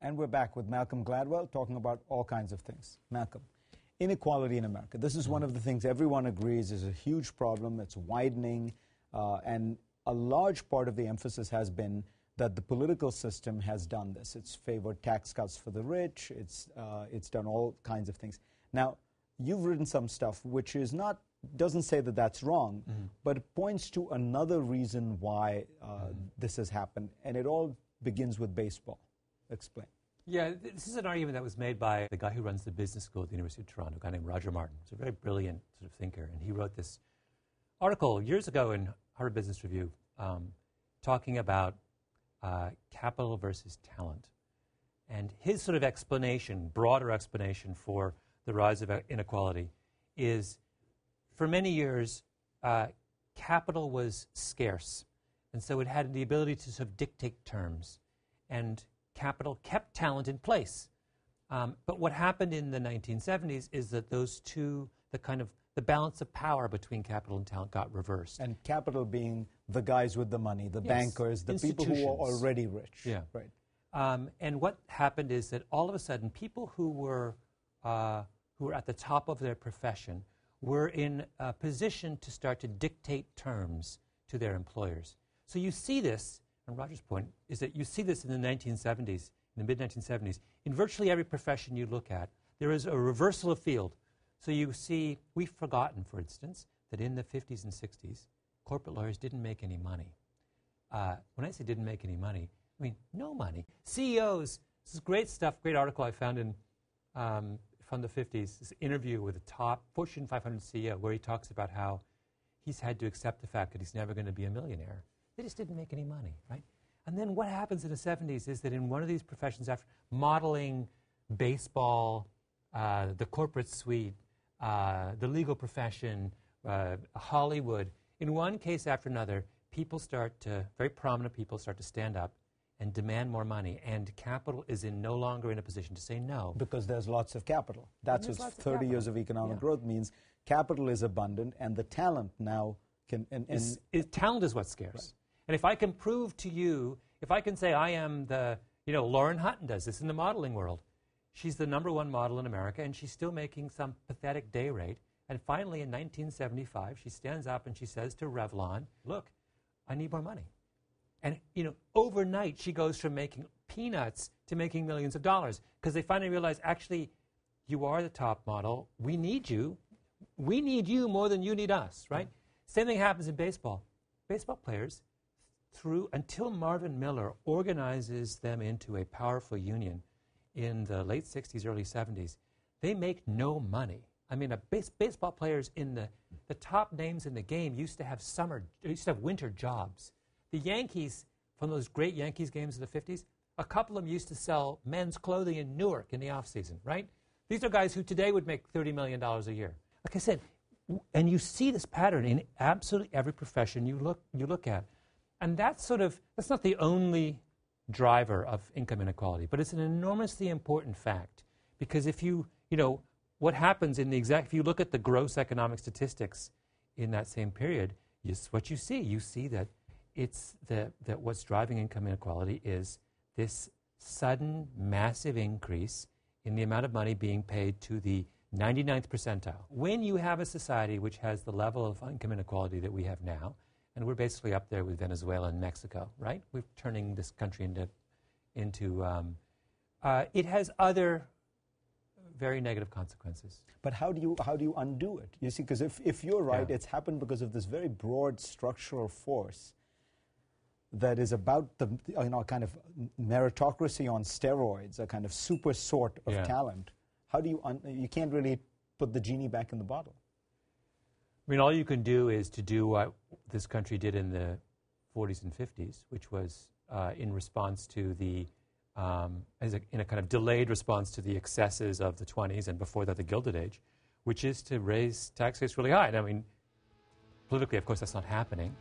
And we're back with Malcolm Gladwell talking about all kinds of things. Malcolm, inequality in America. This is one of the things everyone agrees is a huge problem. It's widening, and a large part of the emphasis has been that the political system has done this. It's favored tax cuts for the rich. It's done all kinds of things. Now, you've written some stuff which is not, doesn't say that that's wrong, but it points to another reason why this has happened, and it all begins with baseball. Explain. Yeah, this is an argument that was made by the guy who runs the business school at the University of Toronto, a guy named Roger Martin. He's a very brilliant sort of thinker, and he wrote this article years ago in Harvard Business Review talking about capital versus talent. And his sort of explanation, broader explanation for the rise of inequality is, for many years, capital was scarce, and so it had the ability to sort of dictate terms, and capital kept talent in place. But what happened in the 1970s is that those two, the balance of power between capital and talent got reversed. And capital being the guys with the money, the bankers, the people who are already rich. Yeah. Right. And what happened is that all of a sudden, people who were at the top of their profession were in a position to start to dictate terms to their employers. So you see this, and Roger's point is that you see this in the 1970s, in the mid-1970s. In virtually every profession you look at, there is a reversal of field. So you see, we've forgotten, for instance, that in the 50s and 60s, corporate lawyers didn't make any money. When I say didn't make any money, I mean no money. CEOs, this is great stuff, great article I found in from the 50s, this interview with a top Fortune 500 CEO where he talks about how he's had to accept the fact that he's never going to be a millionaire. They just didn't make any money, right? And then what happens in the 70s is that in one of these professions, after modeling, baseball, the corporate suite, the legal profession, Hollywood, in one case after another, very prominent people start to stand up and demand more money, and capital is no longer in a position to say no. Because there's lots of capital. That's what 30 years of economic growth means. Capital is abundant, and the talent now can... talent is what's scarce. Right. And if I can prove to you, if I can say I am Lauren Hutton does this in the modeling world. She's the #1 model in America, and she's still making some pathetic day rate. And finally, in 1975, she stands up and she says to Revlon, look, I need more money. And, overnight, she goes from making peanuts to making millions of dollars, because they finally realize, actually, you are the top model. We need you. We need you more than you need us, right? Same thing happens in baseball. Baseball players, until Marvin Miller organizes them into a powerful union in the late 60s, early 70s, they make no money. I mean, baseball players in the top names in the game used to have winter jobs. The Yankees, from those great Yankees games of the 50s, a couple of them used to sell men's clothing in Newark in the off-season, right? These are guys who today would make $30 million a year. Like I said, and you see this pattern in absolutely every profession you look at. And that's not the only driver of income inequality, but it's an enormously important fact. Because if what happens if you look at the gross economic statistics in that same period, what you see that that what's driving income inequality is this sudden, massive increase in the amount of money being paid to the 99th percentile. When you have a society which has the level of income inequality that we have now, and we're basically up there with Venezuela and Mexico, right? We're turning this country into it has other very negative consequences. But how do you undo it? You see, because if you're right, it's happened because of this very broad structural force that is about the kind of meritocracy on steroids, a kind of super sort of talent. How do you can't really put the genie back in the bottle. I mean, all you can do is to do what this country did in the 40s and 50s, which was in response to in a kind of delayed response to the excesses of the 20s and before that the Gilded Age, which is to raise tax rates really high. And I mean, politically, of course, that's not happening.